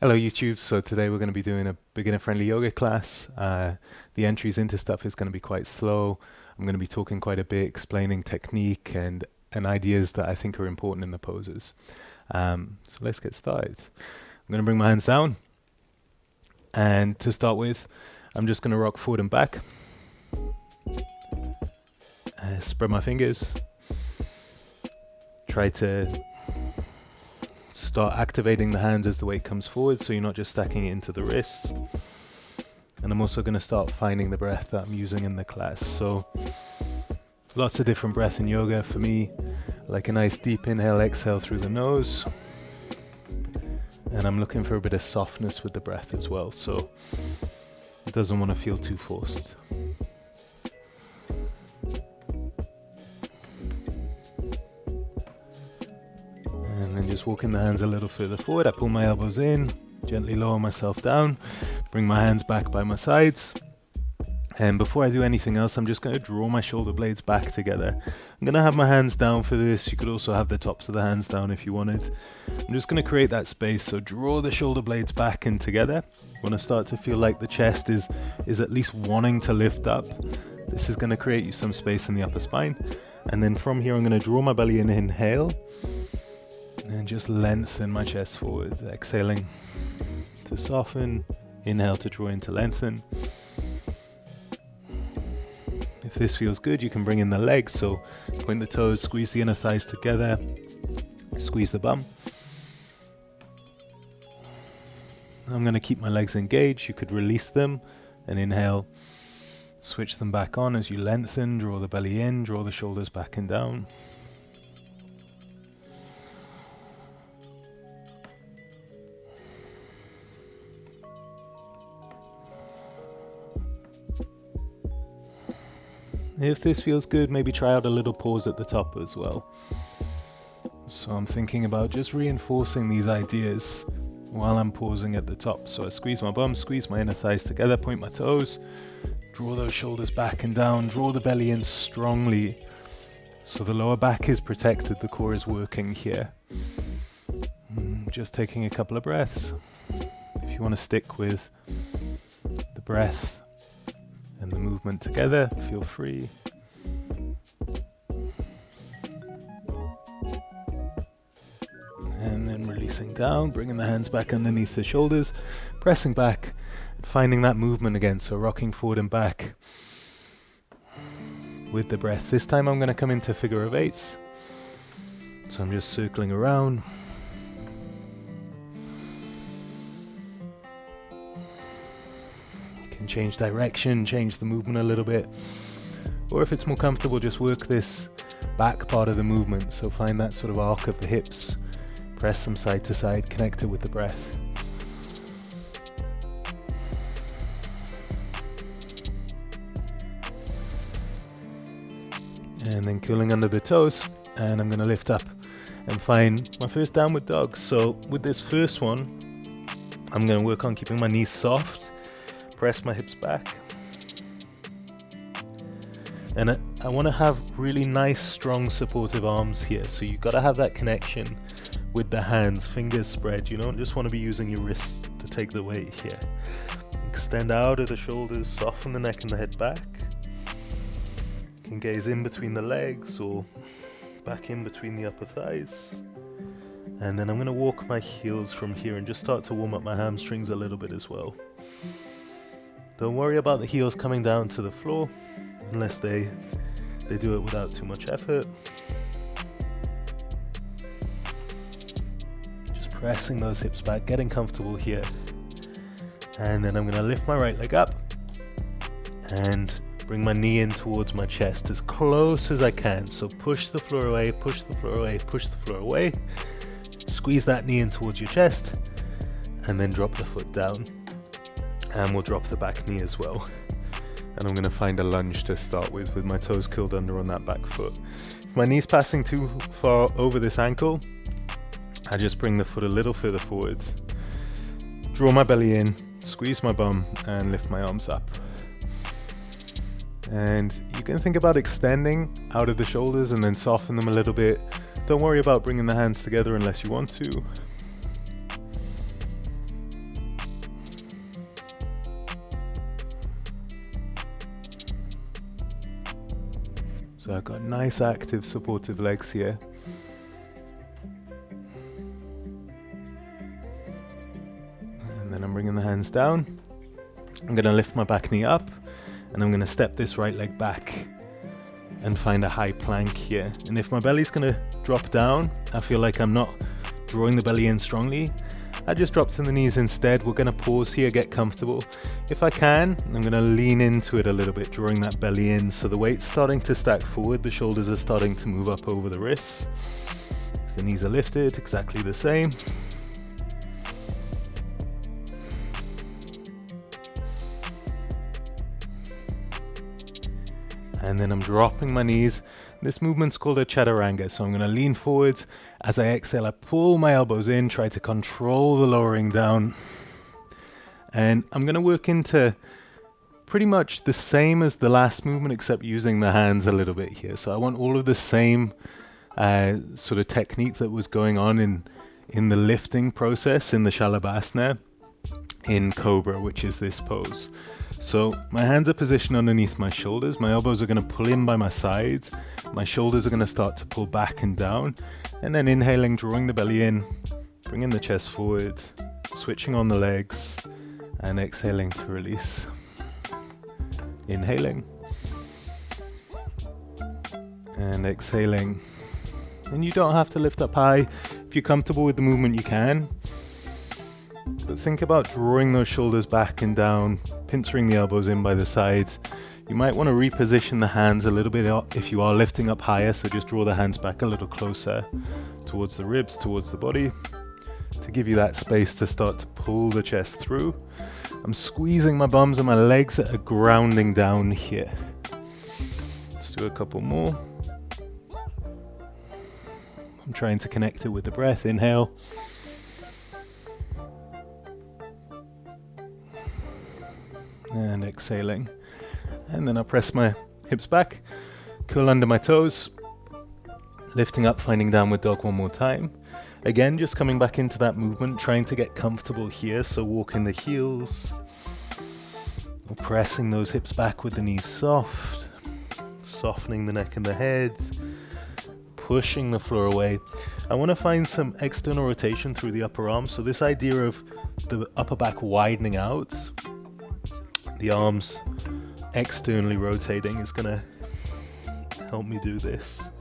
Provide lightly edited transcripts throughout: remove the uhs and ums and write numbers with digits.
Hello YouTube, so today we're going to be doing a beginner friendly yoga class. The entries into stuff is going to be quite slow. I'm going to be talking quite a bit, explaining technique and ideas that I think are important in the poses. So let's get started. I'm going to bring my hands down, and to start with I'm just going to rock forward and back. Spread my fingers. Try to start activating the hands as the weight comes forward, so you're not just stacking it into the wrists. And I'm also going to start finding the breath that I'm using in the class. So lots of different breath in yoga. For me, like a nice deep inhale, exhale through the nose. And I'm looking for a bit of softness with the breath as well, so it doesn't want to feel too forced. And then just walking the hands a little further forward. I pull my elbows in, gently lower myself down, bring my hands back by my sides. And before I do anything else, I'm just going to draw my shoulder blades back together. I'm going to have my hands down for this. You could also have the tops of the hands down if you wanted. I'm just going to create that space, so draw the shoulder blades back and together. You want to start to feel like the chest is at least wanting to lift up. This is going to create you some space in the upper spine. And then from here, I'm going to draw my belly in, inhale. And just lengthen my chest forward, exhaling to soften, inhale to draw in to lengthen. If this feels good, you can bring in the legs, so point the toes, squeeze the inner thighs together, squeeze the bum. I'm going to keep my legs engaged. You could release them and inhale, switch them back on as you lengthen, draw the belly in, draw the shoulders back and down. If this feels good, maybe try out a little pause at the top as well. So I'm thinking about just reinforcing these ideas while I'm pausing at the top. So I squeeze my bum, squeeze my inner thighs together, point my toes, draw those shoulders back and down, draw the belly in strongly. So the lower back is protected, the core is working here. Just taking a couple of breaths. If you want to stick with the breath and the movement together, feel free. And then releasing down, bringing the hands back underneath the shoulders, pressing back, and finding that movement again, so rocking forward and back with the breath. This time I'm going to come into figure of eights, so I'm just circling around. Change direction, change the movement a little bit, or if it's more comfortable, just work this back part of the movement, so find that sort of arc of the hips, press them side to side, connect it with the breath. And then curling under the toes, and I'm going to lift up and find my first downward dog. So with this first one, I'm going to work on keeping my knees soft, press my hips back, and I want to have really nice strong supportive arms here, so you've got to have that connection with the hands, fingers spread. You don't just want to be using your wrists to take the weight here. Extend out of the shoulders, soften the neck and the head back. You can gaze in between the legs or back in between the upper thighs. And then I'm going to walk my heels from here and just start to warm up my hamstrings a little bit as well. Don't worry about the heels coming down to the floor unless they do it without too much effort. Just pressing those hips back, getting comfortable here. And then I'm going to lift my right leg up and bring my knee in towards my chest as close as I can. So push the floor away, push the floor away, push the floor away. Squeeze that knee in towards your chest and then drop the foot down. And we'll drop the back knee as well. And I'm going to find a lunge to start with my toes curled under on that back foot. If my knee's passing too far over this ankle, I just bring the foot a little further forward, draw my belly in, squeeze my bum, and lift my arms up. And you can think about extending out of the shoulders and then soften them a little bit. Don't worry about bringing the hands together unless you want to. So I've got nice active supportive legs here. And then I'm bringing the hands down. I'm going to lift my back knee up and I'm going to step this right leg back and find a high plank here. And if my belly's going to drop down, I feel like I'm not drawing the belly in strongly, I just drop to the knees instead. We're going to pause here, get comfortable. If I can, I'm going to lean into it a little bit, drawing that belly in. So the weight's starting to stack forward, the shoulders are starting to move up over the wrists. If the knees are lifted, exactly the same. And then I'm dropping my knees. This movement's called a chaturanga, so I'm going to lean forwards. As I exhale, I pull my elbows in, try to control the lowering down. And I'm going to work into pretty much the same as the last movement, except using the hands a little bit here. So I want all of the same sort of technique that was going on in the lifting process in the Shalabhasana in Cobra, which is this pose. So my hands are positioned underneath my shoulders, my elbows are going to pull in by my sides, my shoulders are going to start to pull back and down, and then inhaling, drawing the belly in, bringing the chest forward, switching on the legs, and exhaling to release. Inhaling, and exhaling. And you don't have to lift up high. If you're comfortable with the movement, you can. But think about drawing those shoulders back and down, pincering the elbows in by the sides. You might want to reposition the hands a little bit if you are lifting up higher, so just draw the hands back a little closer towards the ribs, towards the body, to give you that space to start to pull the chest through. I'm squeezing my bums and my legs are grounding down here. Let's do a couple more. I'm trying to connect it with the breath. Inhale. And exhaling. And then I press my hips back, curl under my toes, lifting up, finding downward dog one more time. Again, just coming back into that movement, trying to get comfortable here. So walking the heels, or pressing those hips back with the knees soft, softening the neck and the head, pushing the floor away. I want to find some external rotation through the upper arms. So this idea of the upper back widening out, the arms externally rotating is going to help me do this.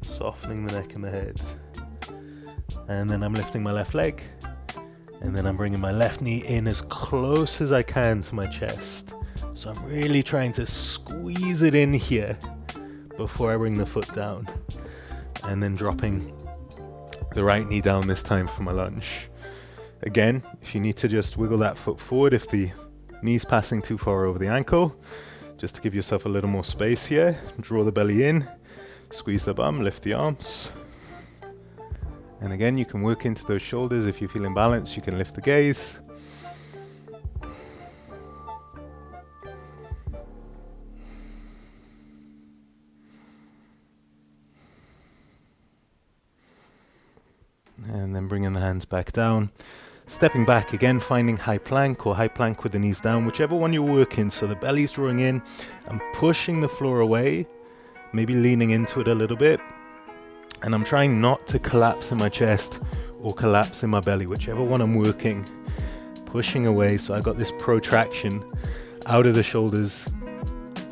Softening the neck and the head. And then I'm lifting my left leg. And then I'm bringing my left knee in as close as I can to my chest. So I'm really trying to squeeze it in here before I bring the foot down. And then dropping the right knee down this time for my lunge. Again, if you need to just wiggle that foot forward, if the knees passing too far over the ankle, just to give yourself a little more space here. Draw the belly in, squeeze the bum, lift the arms. And again, you can work into those shoulders. If you feel imbalanced, you can lift the gaze. And then bringing the hands back down. Stepping back again, finding high plank or high plank with the knees down, whichever one you're working. So the belly's drawing in. I'm pushing the floor away, maybe leaning into it a little bit. And I'm trying not to collapse in my chest or collapse in my belly, whichever one I'm working. Pushing away, so I got this protraction out of the shoulders,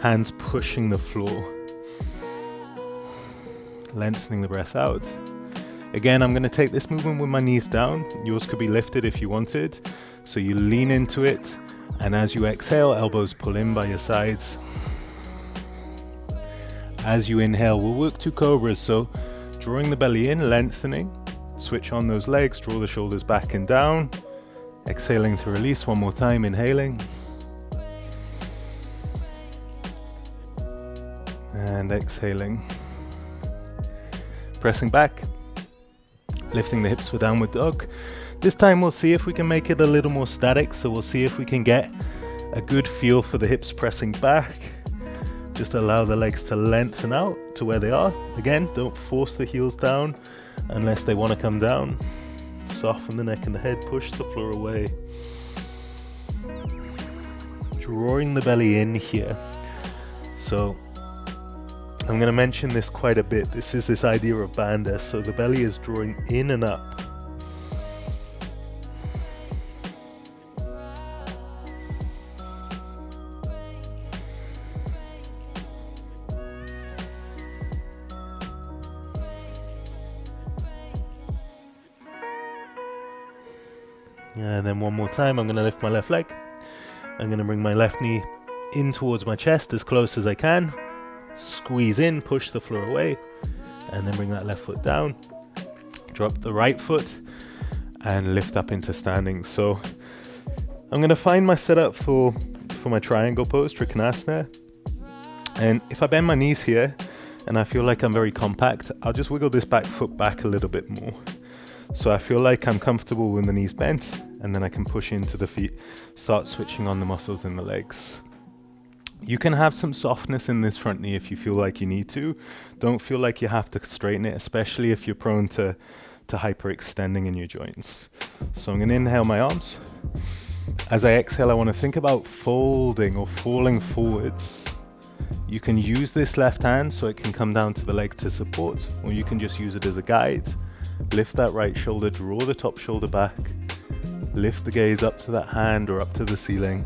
hands pushing the floor. Lengthening the breath out. Again, I'm going to take this movement with my knees down. Yours could be lifted if you wanted. So you lean into it, and as you exhale, elbows pull in by your sides. As you inhale, we'll work two cobras. So drawing the belly in, lengthening, switch on those legs, draw the shoulders back and down. Exhaling to release one more time, inhaling. And exhaling. Pressing back. Lifting the hips for downward dog. This time we'll see if we can make it a little more static, so we'll see if we can get a good feel for the hips pressing back. Just allow the legs to lengthen out to where they are. Again, don't force the heels down unless they want to come down. Soften the neck and the head, push the floor away. Drawing the belly in here. So I'm going to mention this quite a bit. This is this idea of bandha. So the belly is drawing in and up. And then one more time, I'm going to lift my left leg. I'm going to bring my left knee in towards my chest as close as I can. Squeeze in, push the floor away, and then bring that left foot down. Drop the right foot and lift up into standing. So I'm going to find my setup for my triangle pose, Trikonasana. And if I bend my knees here and I feel like I'm very compact, I'll just wiggle this back foot back a little bit more. So I feel like I'm comfortable when the knees bent, and then I can push into the feet, start switching on the muscles in the legs. You can have some softness in this front knee if you feel like you need to. Don't feel like you have to straighten it, especially if you're prone to hyperextending in your joints. So I'm going to inhale my arms. As I exhale, I want to think about folding or falling forwards. You can use this left hand so it can come down to the leg to support, or you can just use it as a guide. Lift that right shoulder, draw the top shoulder back, lift the gaze up to that hand or up to the ceiling.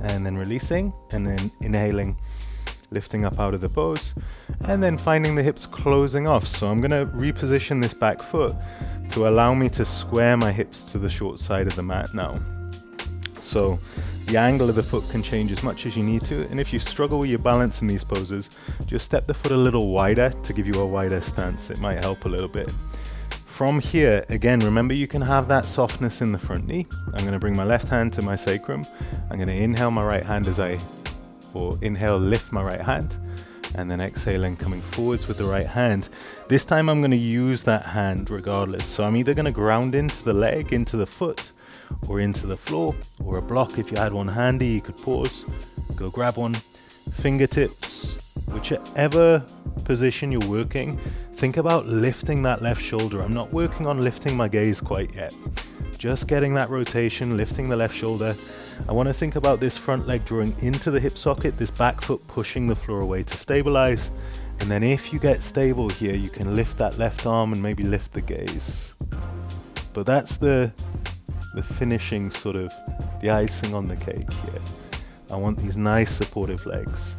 And then releasing, and then inhaling, lifting up out of the pose, and then finding the hips closing off. So I'm going to reposition this back foot to allow me to square my hips to the short side of the mat now. So the angle of the foot can change as much as you need to, and if you struggle with your balance in these poses, just step the foot a little wider to give you a wider stance. It might help a little bit. From here, again, remember you can have that softness in the front knee. I'm going to bring my left hand to my sacrum. I'm going to inhale my right hand inhale, lift my right hand, and then exhaling, coming forwards with the right hand. This time I'm going to use that hand regardless. So I'm either going to ground into the leg, into the foot, or into the floor, or a block. If you had one handy, you could pause, go grab one. Fingertips, whichever position you're working, think about lifting that left shoulder. I'm not working on lifting my gaze quite yet. Just getting that rotation, lifting the left shoulder. I want to think about this front leg drawing into the hip socket, this back foot pushing the floor away to stabilize. And then if you get stable here, you can lift that left arm and maybe lift the gaze. But that's the finishing sort of, the icing on the cake here. I want these nice supportive legs.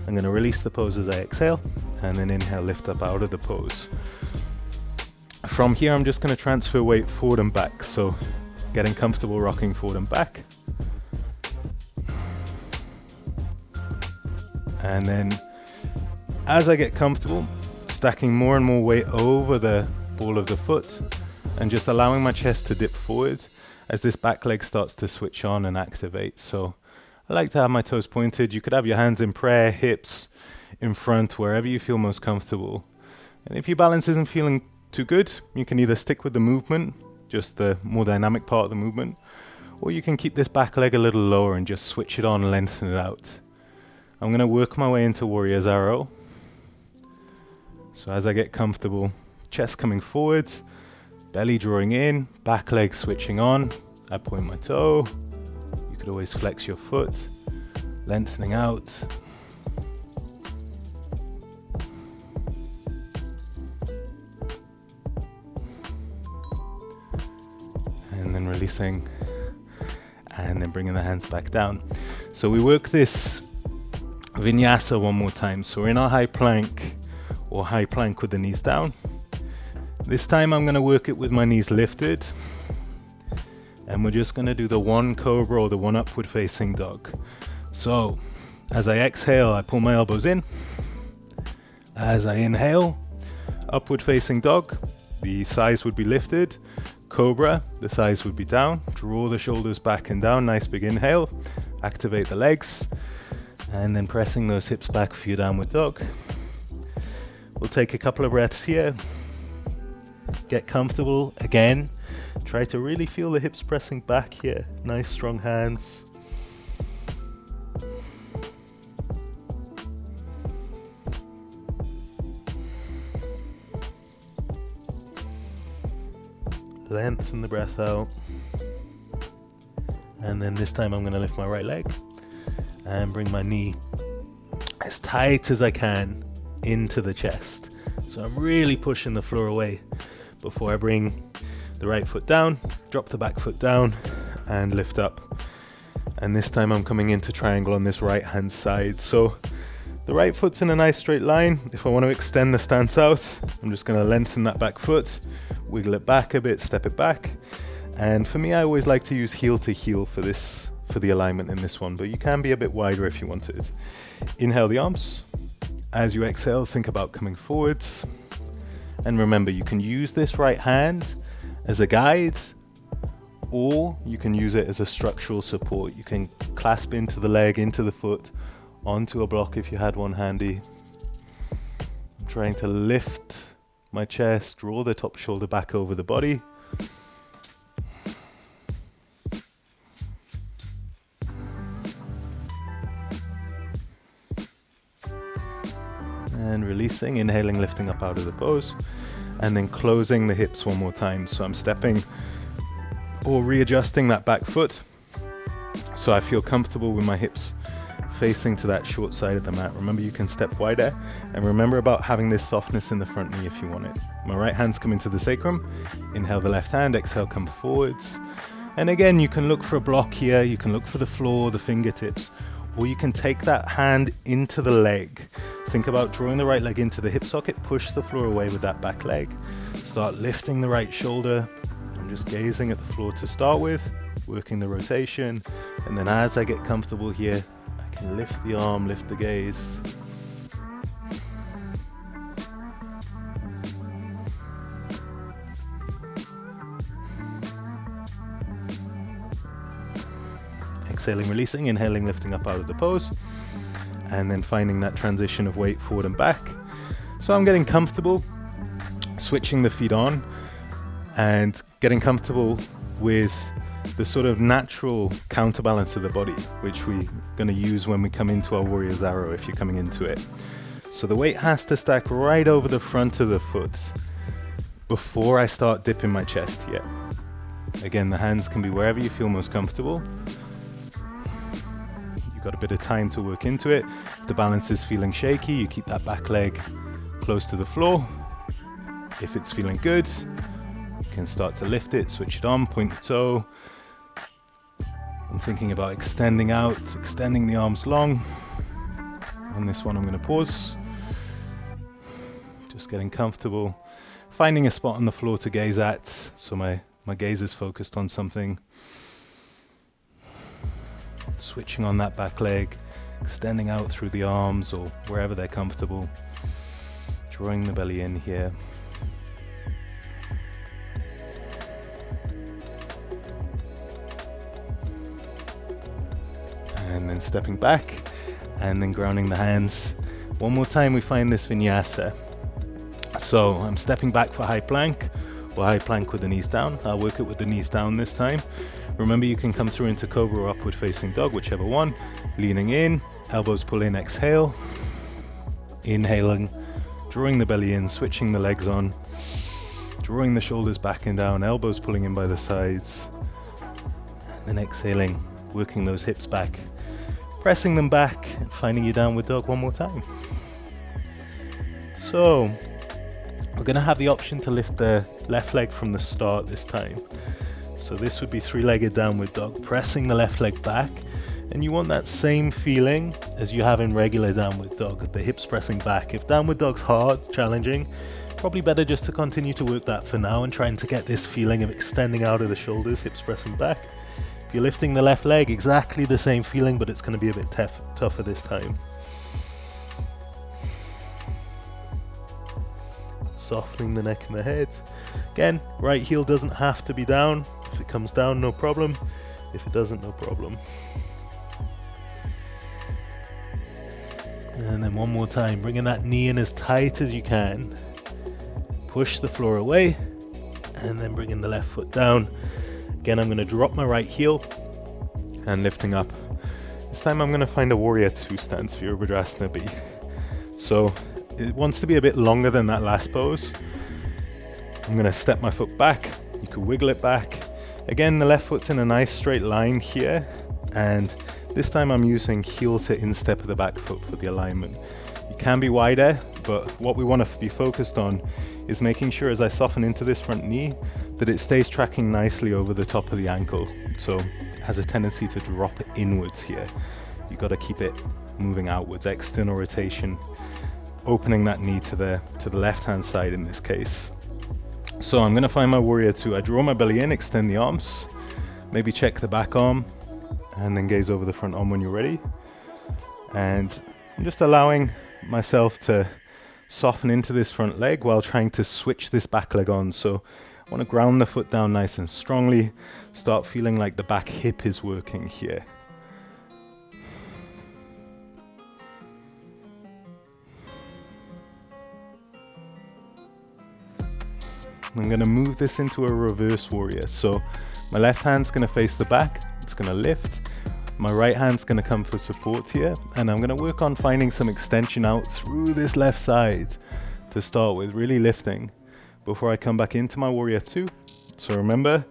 I'm going to release the pose as I exhale, and then inhale, lift up out of the pose. From here, I'm just going to transfer weight forward and back. So getting comfortable rocking forward and back. And then as I get comfortable, stacking more and more weight over the ball of the foot and just allowing my chest to dip forward as this back leg starts to switch on and activate. So I like to have my toes pointed. You could have your hands in prayer, hips in front, wherever you feel most comfortable. And if your balance isn't feeling too good, you can either stick with the movement, just the more dynamic part of the movement, or you can keep this back leg a little lower and just switch it on and lengthen it out. I'm going to work my way into Warrior's Arrow. So as I get comfortable, chest coming forwards, belly drawing in, back leg switching on. I point my toe. You could always flex your foot, lengthening out. And then releasing, and then bringing the hands back down. So we work this Vinyasa one more time. So we're in our high plank, or high plank with the knees down. This time I'm going to work it with my knees lifted, and we're just going to do the one cobra or the one upward facing dog. So as I exhale, I pull my elbows in. As I inhale, upward facing dog, the thighs would be lifted. Cobra, the thighs would be down. Draw the shoulders back and down, nice big inhale. Activate the legs, and then pressing those hips back for your downward dog. We'll take a couple of breaths here. Get comfortable again. Try to really feel the hips pressing back here. Nice strong hands. lengthen the breath out. And then this time I'm going to lift my right leg and bring my knee as tight as I can into the chest. So I'm really pushing the floor away before I bring the right foot down, drop the back foot down and lift up. And this time I'm coming into triangle on this right hand side. So the right foot's in a nice straight line. If I want to extend the stance out, I'm just going to lengthen that back foot, wiggle it back a bit, step it back. And for me, I always like to use heel to heel for the alignment in this one, but you can be a bit wider if you want it. Inhale the arms. As you exhale, think about coming forwards. And remember, you can use this right hand as a guide, or you can use it as a structural support. You can clasp into the leg, into the foot, onto a block if you had one handy. I'm trying to lift my chest, draw the top shoulder back over the body. And releasing, inhaling, lifting up out of the pose, and then closing the hips one more time. So I'm stepping or readjusting that back foot so I feel comfortable with my hips facing to that short side of the mat. Remember, you can step wider, and remember about having this softness in the front knee if you want it. My right hand's coming to the sacrum. Inhale the left hand, exhale, come forwards. And again, you can look for a block here, you can look for the floor, the fingertips, or you can take that hand into the leg. Think about drawing the right leg into the hip socket, push the floor away with that back leg. Start lifting the right shoulder. I'm just gazing at the floor to start with, working the rotation. And then as I get comfortable here, I can lift the arm, lift the gaze. Exhaling, releasing, inhaling, lifting up out of the pose, and then finding that transition of weight forward and back. So I'm getting comfortable, switching the feet on, and getting comfortable with the sort of natural counterbalance of the body, which we're going to use when we come into our warrior's arrow if you're coming into it. So the weight has to stack right over the front of the foot before I start dipping my chest here. Again, the hands can be wherever you feel most comfortable. You've got a bit of time to work into it. If the balance is feeling shaky, you keep that back leg close to the floor. If it's feeling good, you can start to lift it, switch it on, point the toe. I'm thinking about extending out, extending the arms long. On this one, I'm going to pause. Just getting comfortable, finding a spot on the floor to gaze at, so my gaze is focused on something. Switching on that back leg, extending out through the arms or wherever they're comfortable. Drawing the belly in here. And then stepping back and then grounding the hands. One more time we find this Vinyasa. So I'm stepping back for high plank or high plank with the knees down. I'll work it with the knees down this time. Remember, you can come through into cobra or upward facing dog, whichever one. Leaning in, elbows pull in, exhale. Inhaling, drawing the belly in, switching the legs on. Drawing the shoulders back and down, elbows pulling in by the sides. And then exhaling, working those hips back. Pressing them back and finding your downward dog one more time. So, we're going to have the option to lift the left leg from the start this time. So this would be three-legged downward dog, pressing the left leg back, and you want that same feeling as you have in regular downward dog, the hips pressing back. If downward dog's hard, challenging, probably better just to continue to work that for now and trying to get this feeling of extending out of the shoulders, hips pressing back. If you're lifting the left leg, exactly the same feeling, but it's going to be a bit tougher this time. Softening the neck and the head. Again, right heel doesn't have to be down. If it comes down, no problem. If it doesn't, no problem. And then one more time, bringing that knee in as tight as you can. Push the floor away, and then bringing the left foot down. Again, I'm going to drop my right heel and lifting up. This time I'm going to find a warrior 2 stance, Virabhadrasana B. So it wants to be a bit longer than that last pose. I'm going to step my foot back, You could wiggle it back. Again, the left foot's in a nice straight line here, and this time I'm using heel to instep of the back foot for the alignment. You can be wider, but what we want to be focused on is making sure as I soften into this front knee that it stays tracking nicely over the top of the ankle. So it has a tendency to drop inwards here. You've got to keep it moving outwards, external rotation, opening that knee to the left hand side in this case. So I'm going to find my warrior two. I draw my belly in, extend the arms, maybe check the back arm, and then gaze over the front arm when you're ready. And I'm just allowing myself to soften into this front leg while trying to switch this back leg on. So I want to ground the foot down nice and strongly, start feeling like the back hip is working here. I'm going to move this into a reverse warrior. So my left hand's going to face the back, it's going to lift. My right hand's going to come for support here, and I'm going to work on finding some extension out through this left side to start with, really lifting before I come back into my warrior two. So remember,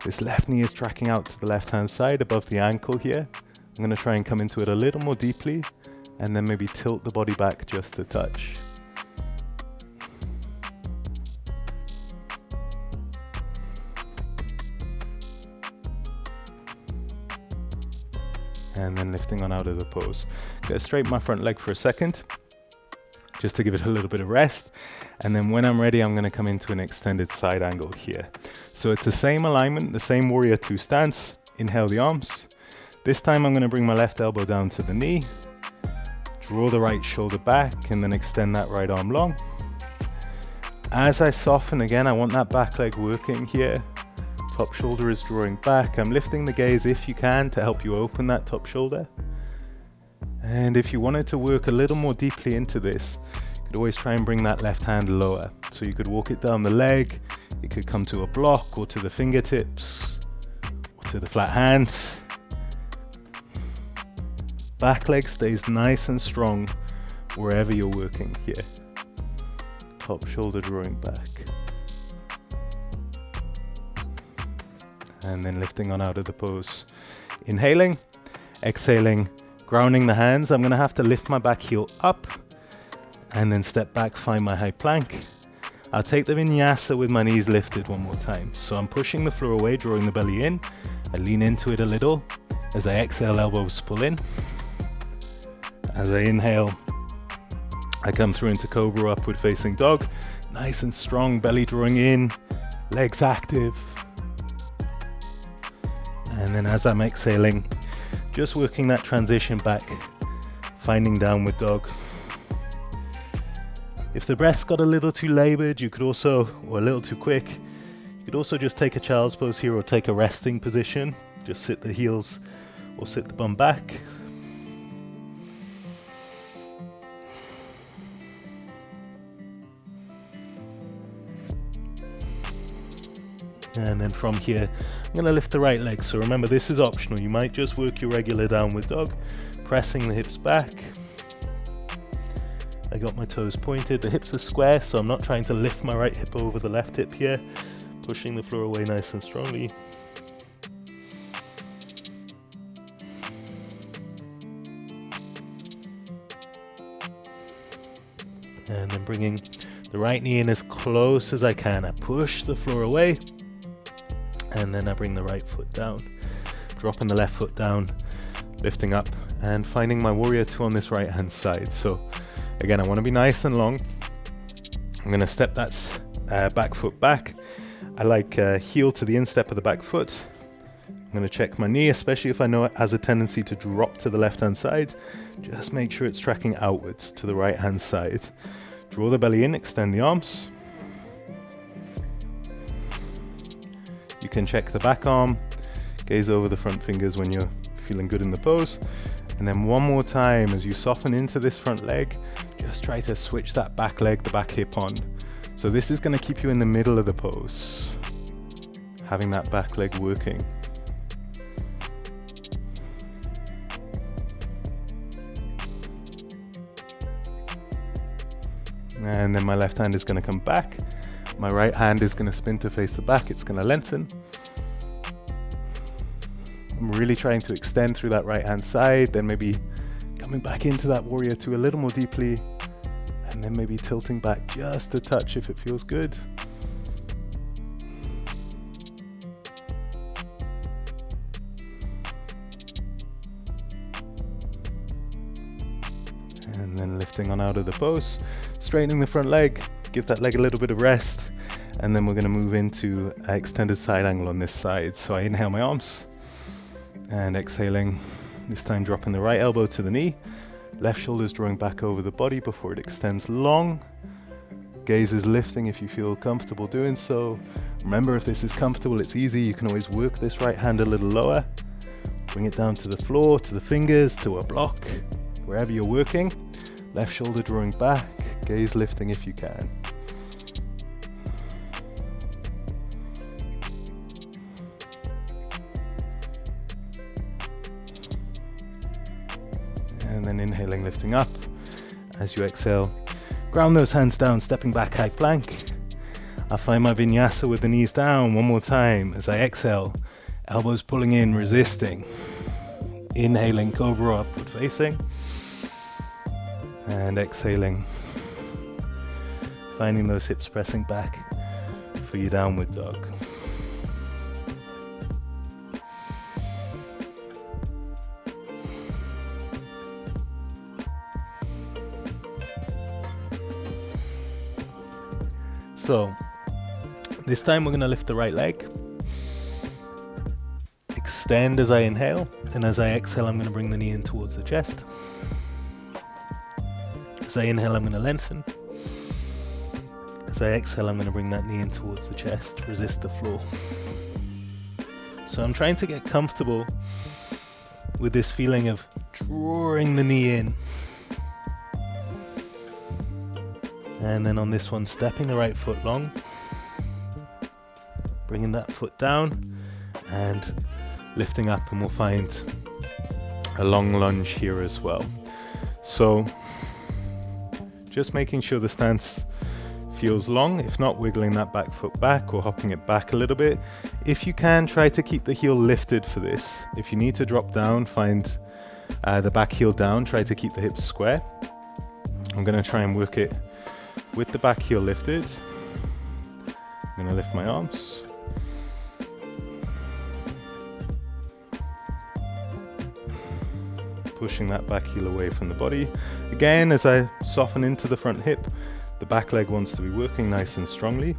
this left knee is tracking out to the left hand side above the ankle here. I'm going to try and come into it a little more deeply, and then maybe tilt the body back just a touch. And then lifting on out of the pose. Go straighten my front leg for a second, just to give it a little bit of rest. And then when I'm ready, I'm going to come into an extended side angle here. So it's the same alignment, the same warrior two stance. Inhale the arms. This time I'm going to bring my left elbow down to the knee, draw the right shoulder back, and then extend that right arm long. As I soften again, I want that back leg working here. Top shoulder is drawing back. I'm lifting the gaze if you can to help you open that top shoulder. And if you wanted to work a little more deeply into this, you could always try and bring that left hand lower. So you could walk it down the leg, it could come to a block or to the fingertips or to the flat hand. Back leg stays nice and strong wherever you're working here. Top shoulder drawing back. And then lifting on out of the pose. Inhaling, exhaling, grounding the hands. I'm going to have to lift my back heel up and then step back, find my high plank. I'll take the Vinyasa with my knees lifted one more time. So I'm pushing the floor away, drawing the belly in. I lean into it a little. As I exhale, elbows pull in. As I inhale, I come through into Cobra, upward facing dog. Nice and strong, belly drawing in, legs active. And then as I'm exhaling, just working that transition back, finding downward dog. If the breath's got a little too labored, you could also, or a little too quick, you could also just take a child's pose here or take a resting position. Just sit the heels or sit the bum back. And then from here, I'm going to lift the right leg. So remember, this is optional. You might just work your regular downward dog, pressing the hips back. I got my toes pointed. The hips are square, so I'm not trying to lift my right hip over the left hip here. Pushing the floor away nice and strongly. And then bringing the right knee in as close as I can. I push the floor away. And then I bring the right foot down, dropping the left foot down, lifting up, and finding my warrior two on this right hand side. So again, I want to be nice and long. I'm going to step that back foot back. I like heel to the instep of the back foot. I'm going to check my knee, especially if I know it has a tendency to drop to the left hand side. Just make sure it's tracking outwards to the right hand side. Draw the belly in, extend the arms. You can check the back arm, gaze over the front fingers when you're feeling good in the pose. And then one more time, as you soften into this front leg, just try to switch that back leg, the back hip on. So this is going to keep you in the middle of the pose, having that back leg working. And then my left hand is going to come back. My right hand is going to spin to face the back, it's going to lengthen. I'm really trying to extend through that right hand side, then maybe coming back into that warrior two a little more deeply, and then maybe tilting back just a touch if it feels good. And then lifting on out of the pose, straightening the front leg, give that leg a little bit of rest, and then we're going to move into an extended side angle on this side. So I inhale my arms, and exhaling, this time dropping the right elbow to the knee, left shoulder is drawing back over the body before it extends long. Gaze is lifting if you feel comfortable doing so. Remember, if this is comfortable, it's easy. You can always work this right hand a little lower. Bring it down to the floor, to the fingers, to a block, wherever you're working. Left shoulder drawing back, gaze lifting if you can. And then inhaling, lifting up. As you exhale, ground those hands down, stepping back, high plank. I find my vinyasa with the knees down one more time. As I exhale, elbows pulling in, resisting. Inhaling, cobra upward facing. And exhaling, finding those hips pressing back for your downward dog. So this time we're going to lift the right leg, extend as I inhale, and as I exhale I'm going to bring the knee in towards the chest. As I inhale, I'm going to lengthen. As I exhale, I'm going to bring that knee in towards the chest, resist the floor. So I'm trying to get comfortable with this feeling of drawing the knee in. And then on this one, stepping the right foot long, bringing that foot down and lifting up, and we'll find a long lunge here as well. So just making sure the stance feels long, if not wiggling that back foot back or hopping it back a little bit. If you can, try to keep the heel lifted for this. If you need to drop down, find the back heel down, try to keep the hips square. I'm going to try and work it with the back heel lifted. I'm going to lift my arms. Pushing that back heel away from the body. Again, as I soften into the front hip, the back leg wants to be working nice and strongly.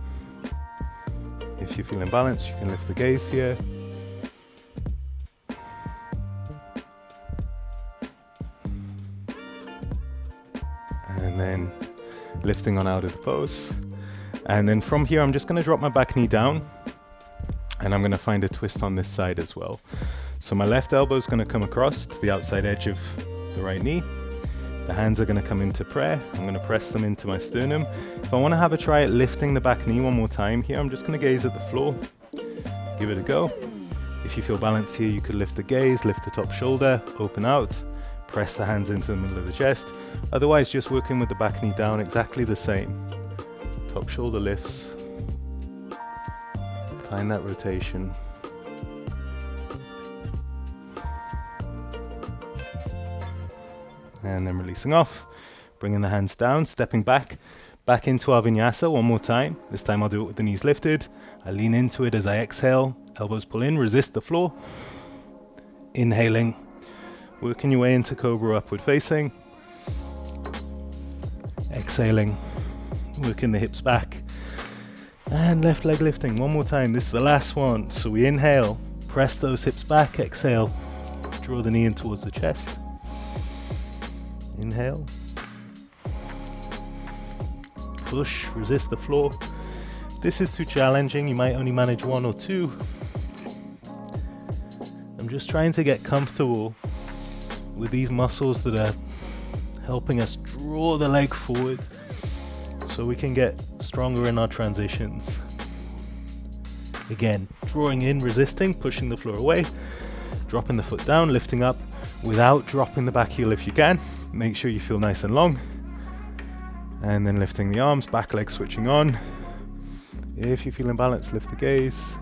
If you feel imbalanced, you can lift the gaze here. And then lifting on out of the pose. And then from here, I'm just going to drop my back knee down, and I'm going to find a twist on this side as well. So my left elbow is going to come across to the outside edge of the right knee. The hands are going to come into prayer. I'm going to press them into my sternum. If I want to have a try at lifting the back knee one more time here, I'm just going to gaze at the floor. Give it a go. If you feel balanced here, you could lift the gaze, lift the top shoulder, open out, press the hands into the middle of the chest. Otherwise, just working with the back knee down, exactly the same. Top shoulder lifts. Find that rotation. And then releasing off, bringing the hands down, stepping back into our vinyasa one more time. This time I'll do it with the knees lifted. I lean into it as I exhale, elbows pull in, resist the floor. Inhaling, working your way into cobra upward facing. Exhaling, working the hips back. And left leg lifting one more time. This is the last one. So we inhale, press those hips back, exhale, draw the knee in towards the chest. Inhale, push, resist the floor. This is too challenging, you might only manage one or two. I'm just trying to get comfortable with these muscles that are helping us draw the leg forward so we can get stronger in our transitions. Again, drawing in, resisting, pushing the floor away, dropping the foot down, lifting up without dropping the back heel if you can. Make sure you feel nice and long. And then lifting the arms, back leg switching on. If you feel imbalanced, lift the gaze.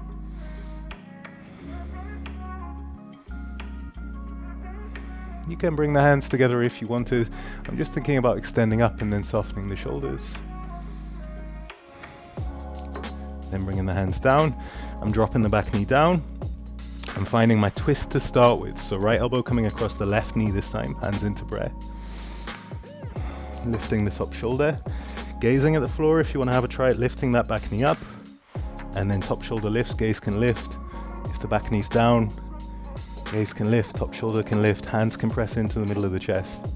You can bring the hands together if you want to. I'm just thinking about extending up and then softening the shoulders. Then bringing the hands down. I'm dropping the back knee down. I'm finding my twist to start with. So right elbow coming across the left knee this time, hands into prayer. Lifting the top shoulder. Gazing at the floor if you want to have a try at lifting that back knee up. And then top shoulder lifts, gaze can lift. If the back knee's down, gaze can lift, top shoulder can lift, hands can press into the middle of the chest.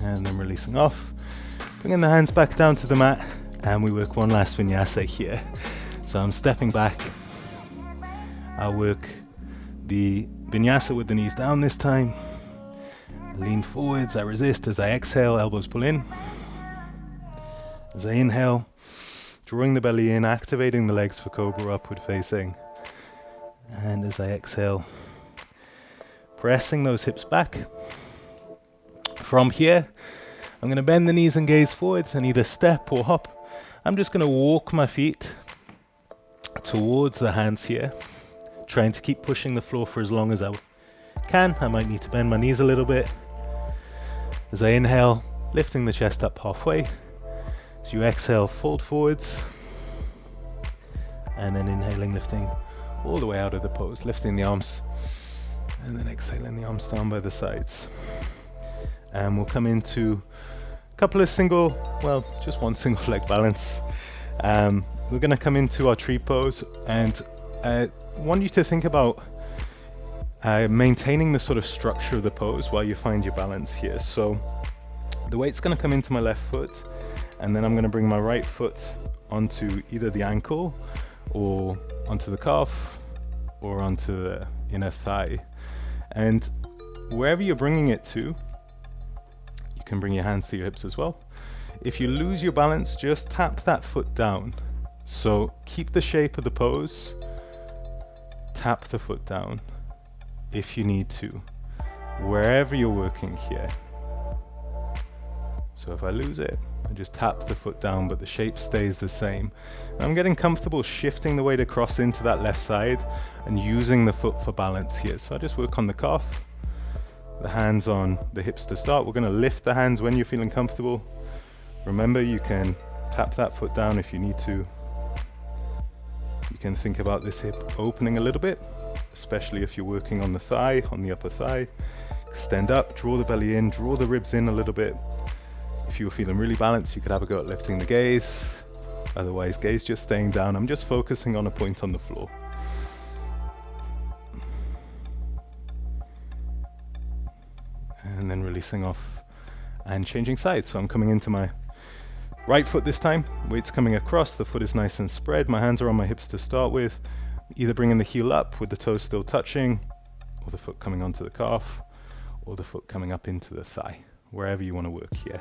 And then releasing off. Bringing the hands back down to the mat, and we work one last vinyasa here. So I'm stepping back. I'll work the vinyasa with the knees down this time. Lean forwards, I resist as I exhale, elbows pull in. As I inhale, drawing the belly in, activating the legs for cobra, upward facing. And as I exhale, pressing those hips back. From here, I'm going to bend the knees and gaze forwards and either step or hop. I'm just going to walk my feet towards the hands here, trying to keep pushing the floor for as long as I can. I might need to bend my knees a little bit. As I inhale, lifting the chest up halfway. As you exhale, fold forwards. And then inhaling, lifting all the way out of the pose, lifting the arms. And then exhaling the arms down by the sides. And we'll come into a couple of just one single leg balance. We're going to come into our tree pose, and I want you to think about maintaining the sort of structure of the pose while you find your balance here. So the weight's going to come into my left foot, and then I'm going to bring my right foot onto either the ankle or onto the calf or onto the inner thigh. And wherever you're bringing it to, you can bring your hands to your hips as well. If you lose your balance, just tap that foot down. So keep the shape of the pose, tap the foot down if you need to, wherever you're working here. So if I lose it, I just tap the foot down, but the shape stays the same. And I'm getting comfortable shifting the weight across into that left side and using the foot for balance here. So I just work on the calf, the hands on the hips to start. We're going to lift the hands when you're feeling comfortable. Remember, you can tap that foot down if you need to. You can think about this hip opening a little bit, especially if you're working on the thigh, on the upper thigh. Extend up, draw the belly in, draw the ribs in a little bit. If you were feeling really balanced, you could have a go at lifting the gaze. Otherwise, gaze just staying down. I'm just focusing on a point on the floor. And then releasing off and changing sides. So I'm coming into my right foot this time, weight's coming across, the foot is nice and spread, my hands are on my hips to start with, either bringing the heel up with the toes still touching, or the foot coming onto the calf, or the foot coming up into the thigh, wherever you want to work here.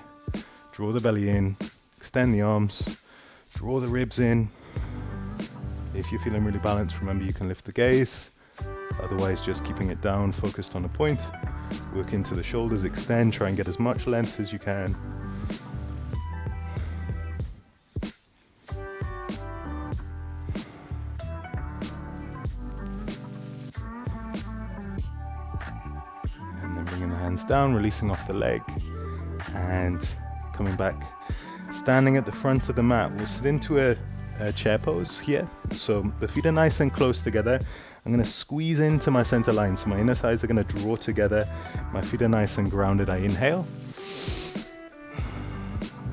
Draw the belly in, extend the arms, draw the ribs in. If you're feeling really balanced, remember you can lift the gaze, otherwise just keeping it down, focused on a point. Work into the shoulders, extend, try and get as much length as you can. Down, releasing off the leg and coming back, standing at the front of the mat. We'll sit into a chair pose here, so the feet are nice and close together. I'm going to squeeze into my center line, so my inner thighs are going to draw together, my feet are nice and grounded. I inhale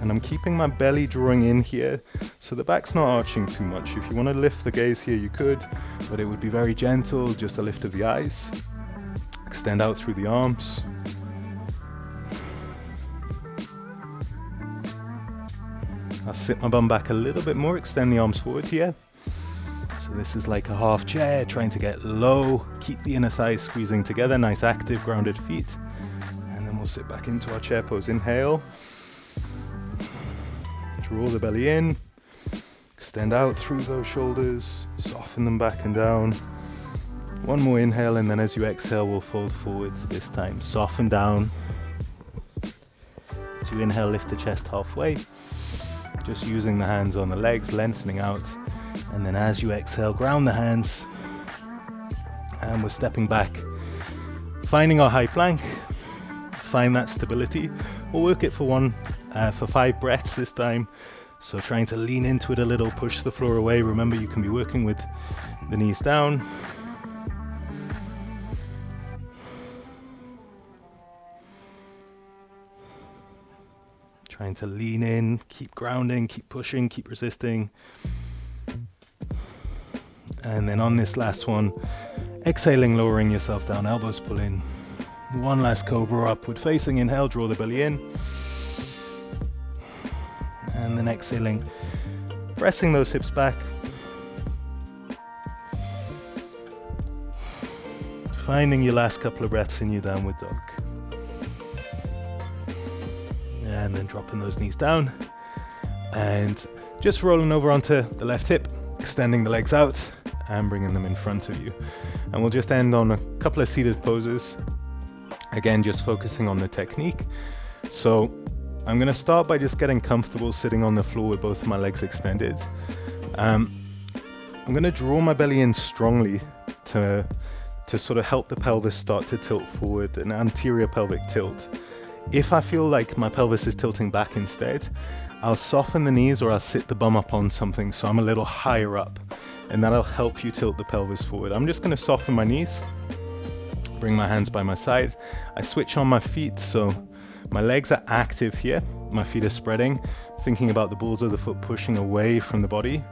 and I'm keeping my belly drawing in here, so the back's not arching too much. If you want to lift the gaze here, you could, but it would be very gentle, just a lift of the eyes. Extend out through the arms. I'll sit my bum back a little bit more, extend the arms forward here. So this is like a half chair, trying to get low, keep the inner thighs squeezing together, nice active grounded feet. And then we'll sit back into our chair pose. Inhale, draw the belly in, extend out through those shoulders, soften them back and down. One more inhale, and then as you exhale, we'll fold forwards this time. Soften down. As you inhale, lift the chest halfway. Just using the hands on the legs, lengthening out. And then as you exhale, ground the hands. And we're stepping back. Finding our high plank. Find that stability. We'll work it for 5 breaths this time. So trying to lean into it a little, push the floor away. Remember, you can be working with the knees down. Trying to lean in, keep grounding, keep pushing, keep resisting. And then on this last one, exhaling, lowering yourself down, elbows pull in. One last cobra upward facing, inhale, draw the belly in. And then exhaling, pressing those hips back. Finding your last couple of breaths in your downward dog. And then dropping those knees down. And just rolling over onto the left hip, extending the legs out and bringing them in front of you. And we'll just end on a couple of seated poses. Again, just focusing on the technique. So I'm going to start by just getting comfortable sitting on the floor with both of my legs extended. I'm going to draw my belly in strongly to sort of help the pelvis start to tilt forward, an anterior pelvic tilt. If I feel like my pelvis is tilting back instead, I'll soften the knees or I'll sit the bum up on something so I'm a little higher up, and that'll help you tilt the pelvis forward. I'm just going to soften my knees, bring my hands by my side. I switch on my feet, so my legs are active here. My feet are spreading, thinking about the balls of the foot pushing away from the body.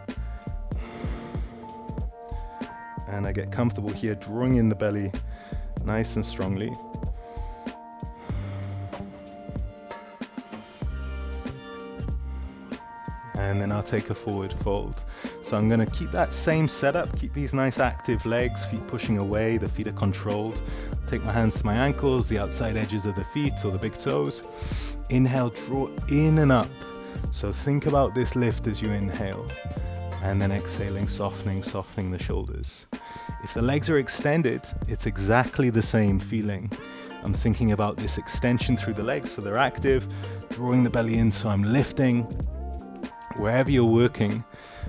And I get comfortable here, drawing in the belly nice and strongly. And then I'll take a forward fold. So I'm going to keep that same setup, keep these nice active legs, feet pushing away, the feet are controlled. Take my hands to my ankles, the outside edges of the feet or the big toes. Inhale, draw in and up. So think about this lift as you inhale. And then exhaling, softening the shoulders. If the legs are extended, it's exactly the same feeling. I'm thinking about this extension through the legs so they're active, drawing the belly in so I'm lifting. Wherever you're working,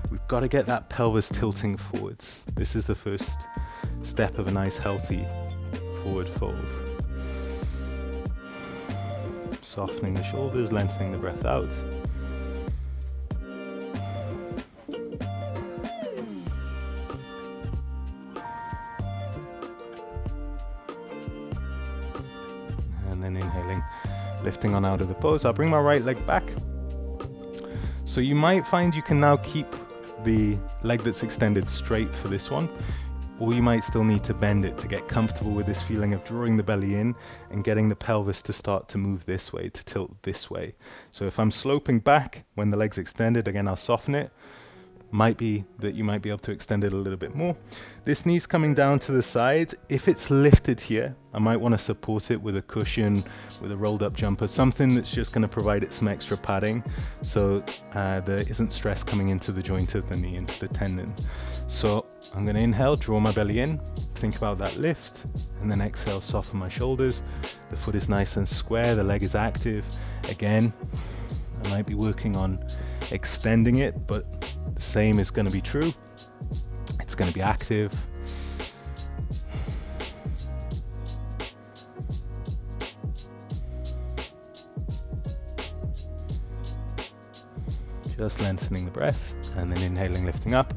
we've got to get that pelvis tilting forwards. This is the first step of a nice healthy forward fold. Softening the shoulders, lengthening the breath out. And then inhaling, lifting on out of the pose. I'll bring my right leg back. So you might find you can now keep the leg that's extended straight for this one, or you might still need to bend it to get comfortable with this feeling of drawing the belly in and getting the pelvis to start to move this way, to tilt this way. So if I'm sloping back when the leg's extended, again, I'll soften it. Might be that you might be able to extend it a little bit more. This knee's coming down to the side. If it's lifted here, I might want to support it with a cushion, with a rolled up jumper, something that's just going to provide it some extra padding so there isn't stress coming into the joint of the knee, into the tendon. So I'm going to inhale, draw my belly in, think about that lift, and then exhale, soften my shoulders. The foot is nice and square, the leg is active. Again, I might be working on extending it, but the same is going to be true. It's going to be active. Just lengthening the breath and then inhaling, lifting up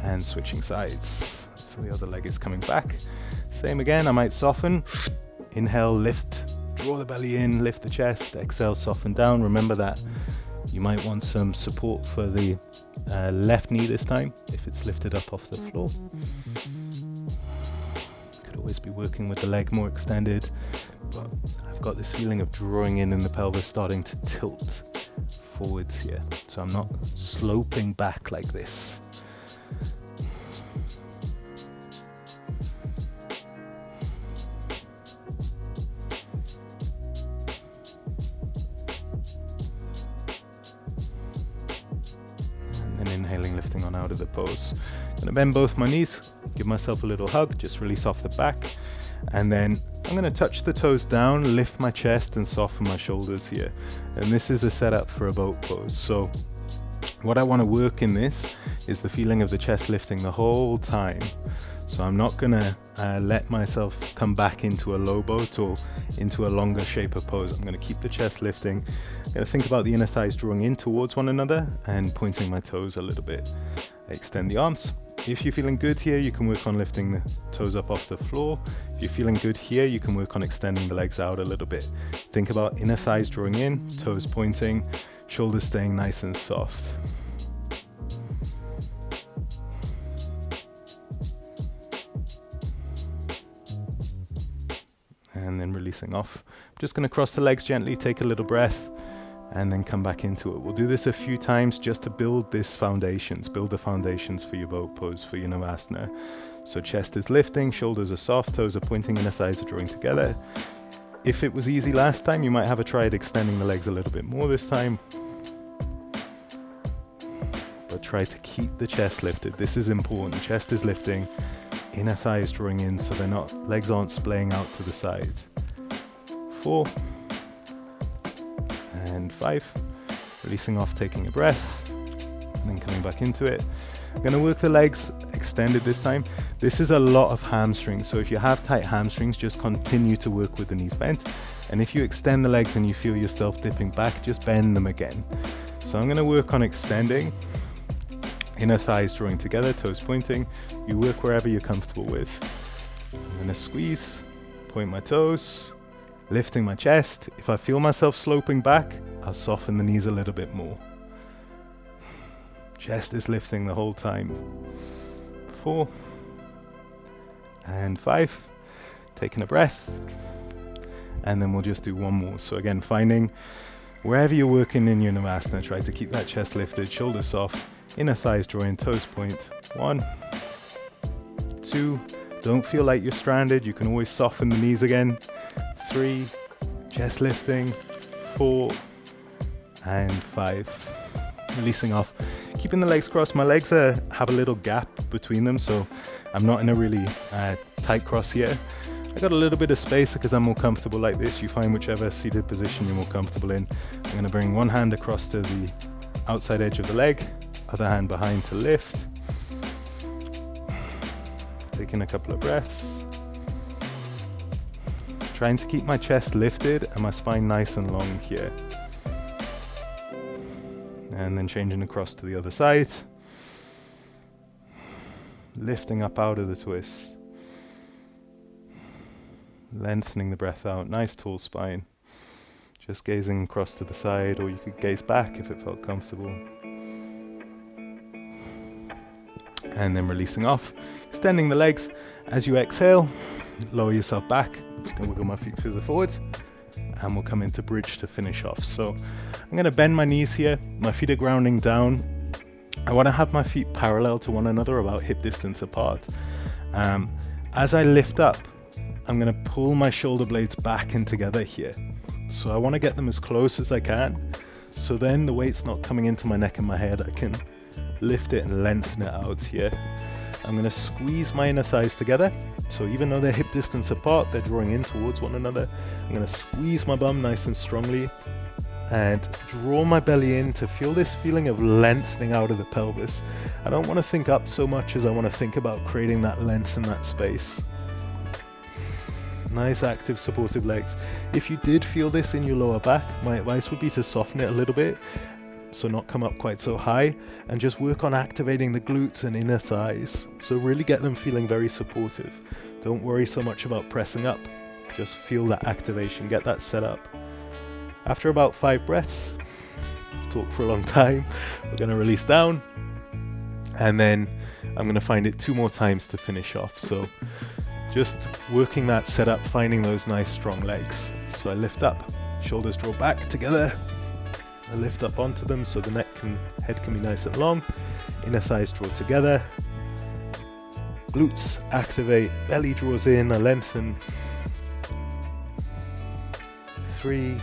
and switching sides. So the other leg is coming back. Same again, I might soften. Inhale, lift, draw the belly in, lift the chest. Exhale, soften down. Remember that you might want some support for the left knee this time, if it's lifted up off the floor. Could always be working with the leg more extended, but I've got this feeling of drawing in the pelvis starting to tilt forwards here. So I'm not sloping back like this. lifting on out of the pose. I'm gonna bend both my knees, give myself a little hug, just release off the back. And then I'm gonna touch the toes down, lift my chest and soften my shoulders here. And this is the setup for a boat pose. So what I wanna work in this is the feeling of the chest lifting the whole time. So I'm not gonna let myself come back into a low boat or into a longer shape of pose. I'm gonna keep the chest lifting. I'm gonna think about the inner thighs drawing in towards one another and pointing my toes a little bit. I extend the arms. If you're feeling good here, you can work on lifting the toes up off the floor. If you're feeling good here, you can work on extending the legs out a little bit. Think about inner thighs drawing in, toes pointing, shoulders staying nice and soft. And then releasing off. I'm just going to cross the legs gently, take a little breath, and then come back into it. We'll do this a few times just to build the foundations for your boat pose, for your Navasana. So chest is lifting, shoulders are soft, toes are pointing, inner thighs are drawing together. If it was easy last time, you might have a try at extending the legs a little bit more this time. But try to keep the chest lifted. This is important. Chest is lifting, inner thighs drawing in so legs aren't splaying out to the side. 4 and 5. Releasing off, taking a breath, and then coming back into it. I'm going to work the legs extended this time. This is a lot of hamstrings, so if you have tight hamstrings, just continue to work with the knees bent. And if you extend the legs and you feel yourself dipping back, just bend them again. So I'm going to work on extending, inner thighs drawing together, toes pointing. You work wherever you're comfortable with. I'm going to squeeze, point my toes, lifting my chest. If I feel myself sloping back, I'll soften the knees a little bit more. Chest is lifting the whole time. 4 and 5. Taking a breath. And then we'll just do one more. So again, finding wherever you're working in your Navasana, try to keep that chest lifted, shoulders soft, inner thighs drawing, toes point. 1, 2. Don't feel like you're stranded. You can always soften the knees again. 3, chest lifting. 4 and 5. Releasing off, keeping the legs crossed. My legs have a little gap between them, so I'm not in a really tight cross here. I got a little bit of space because I'm more comfortable like this. You find whichever seated position you're more comfortable in. I'm going to bring one hand across to the outside edge of the leg, other hand behind to lift. Taking a couple of breaths. Trying to keep my chest lifted and my spine nice and long here. And then changing across to the other side. Lifting up out of the twist. Lengthening the breath out. Nice tall spine. Just gazing across to the side, or you could gaze back if it felt comfortable. And then releasing off. Extending the legs. As you exhale, lower yourself back. I'm just going to wiggle my feet further forward. And we'll come into bridge to finish off. So I'm going to bend my knees here. My feet are grounding down. I want to have my feet parallel to one another, about hip distance apart. As I lift up, I'm going to pull my shoulder blades back and together here. So I want to get them as close as I can. So then the weight's not coming into my neck and my head. I can lift it and lengthen it out here. I'm going to squeeze my inner thighs together. So even though they're hip distance apart, they're drawing in towards one another. I'm going to squeeze my bum nice and strongly and draw my belly in to feel this feeling of lengthening out of the pelvis. I don't want to think up so much as I want to think about creating that length in that space. Nice active supportive legs. If you did feel this in your lower back, my advice would be to soften it a little bit. So not come up quite so high, and just work on activating the glutes and inner thighs. So really get them feeling very supportive. Don't worry so much about pressing up. Just feel that activation, get that set up. After about 5 breaths, talk for a long time, we're going to release down. And then I'm going to find it 2 more times to finish off. So just working that setup, finding those nice strong legs. So I lift up, shoulders draw back together. I lift up onto them so the head can be nice and long. Inner thighs draw together. Glutes activate, belly draws in, I lengthen. 3,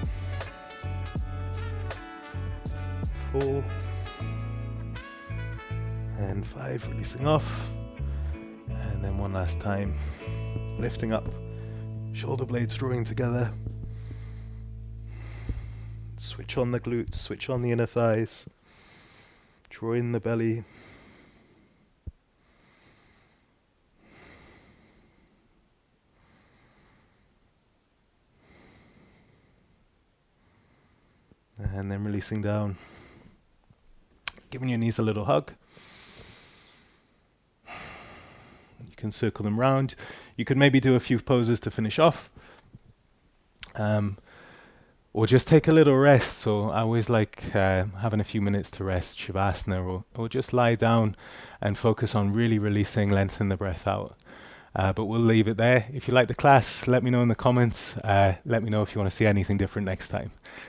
4, And 5, releasing off. And then one last time, lifting up, shoulder blades drawing together. Switch on the glutes, switch on the inner thighs. Draw in the belly. And then releasing down. Giving your knees a little hug. You can circle them round. You could maybe do a few poses to finish off. Or just take a little rest. So I always like having a few minutes to rest, Shavasana, or just lie down and focus on really releasing, lengthen the breath out. But we'll leave it there. If you like the class, let me know in the comments. Let me know if you want to see anything different next time.